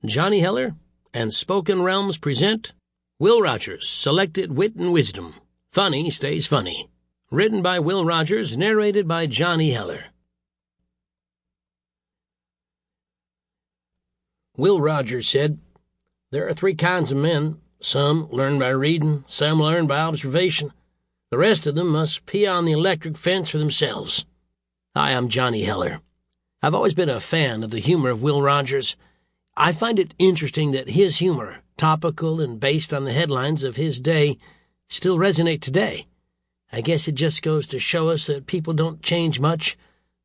Johnny Heller and Spoken Realms present Will Rogers, Selected Wit and Wisdom. Funny Stays Funny. Written by Will Rogers, narrated by Johnny Heller. Will Rogers said, "There are three kinds of men. Some learn by reading, some learn by observation. The rest of them must pee on the electric fence for themselves." Hi, I'm Johnny Heller. I've always been a fan of the humor of Will Rogers. I find it interesting that his humor, topical and based on the headlines of his day, still resonate today. I guess it just goes to show us that people don't change much,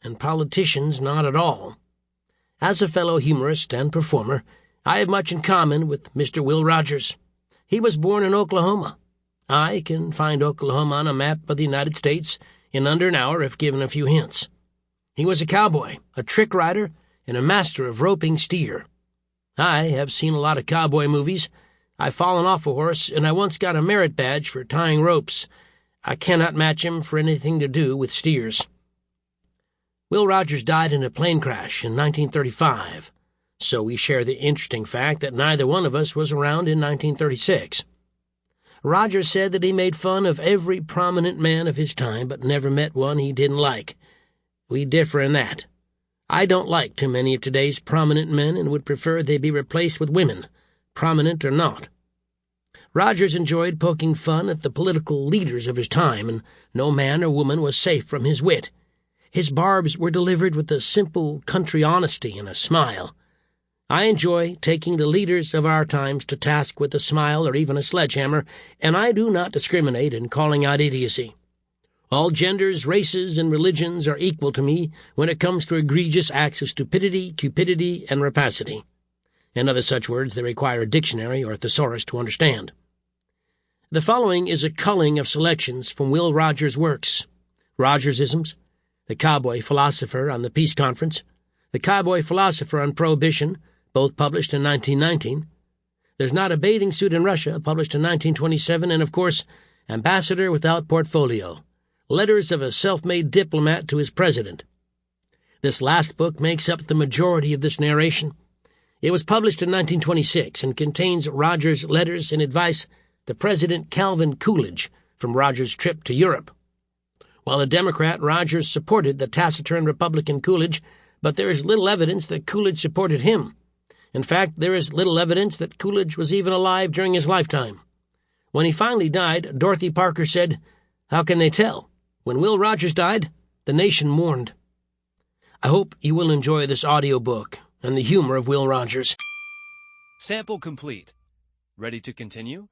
and politicians not at all. As a fellow humorist and performer, I have much in common with Mr. Will Rogers. He was born in Oklahoma. I can find Oklahoma on a map of the United States in under an hour if given a few hints. He was a cowboy, a trick rider, and a master of roping steer. I have seen a lot of cowboy movies. I've fallen off a horse, and I once got a merit badge for tying ropes. I cannot match him for anything to do with steers. Will Rogers died in a plane crash in 1935, so we share the interesting fact that neither one of us was around in 1936. Rogers said that he made fun of every prominent man of his time, but never met one he didn't like. We differ in that. I don't like too many of today's prominent men and would prefer they be replaced with women, prominent or not. Rogers enjoyed poking fun at the political leaders of his time, and no man or woman was safe from his wit. His barbs were delivered with a simple country honesty and a smile. I enjoy taking the leaders of our times to task with a smile or even a sledgehammer, and I do not discriminate in calling out idiocy. All genders, races, and religions are equal to me when it comes to egregious acts of stupidity, cupidity, and rapacity. And other such words that require a dictionary or a thesaurus to understand. The following is a culling of selections from Will Rogers' works: Rogersisms, The Cowboy Philosopher on the Peace Conference, The Cowboy Philosopher on Prohibition, both published in 1919, There's Not a Bathing Suit in Russia, published in 1927, and, of course, Ambassador Without Portfolio, Letters of a Self-Made Diplomat to His President. This last book makes up the majority of this narration. It was published in 1926 and contains Rogers' letters and advice to President Calvin Coolidge from Rogers' trip to Europe. While a Democrat, Rogers supported the taciturn Republican Coolidge, but there is little evidence that Coolidge supported him. In fact, there is little evidence that Coolidge was even alive during his lifetime. When he finally died, Dorothy Parker said, "How can they tell? When Will Rogers died, the nation mourned." I hope you will enjoy this audiobook and the humor of Will Rogers. Sample complete. Ready to continue?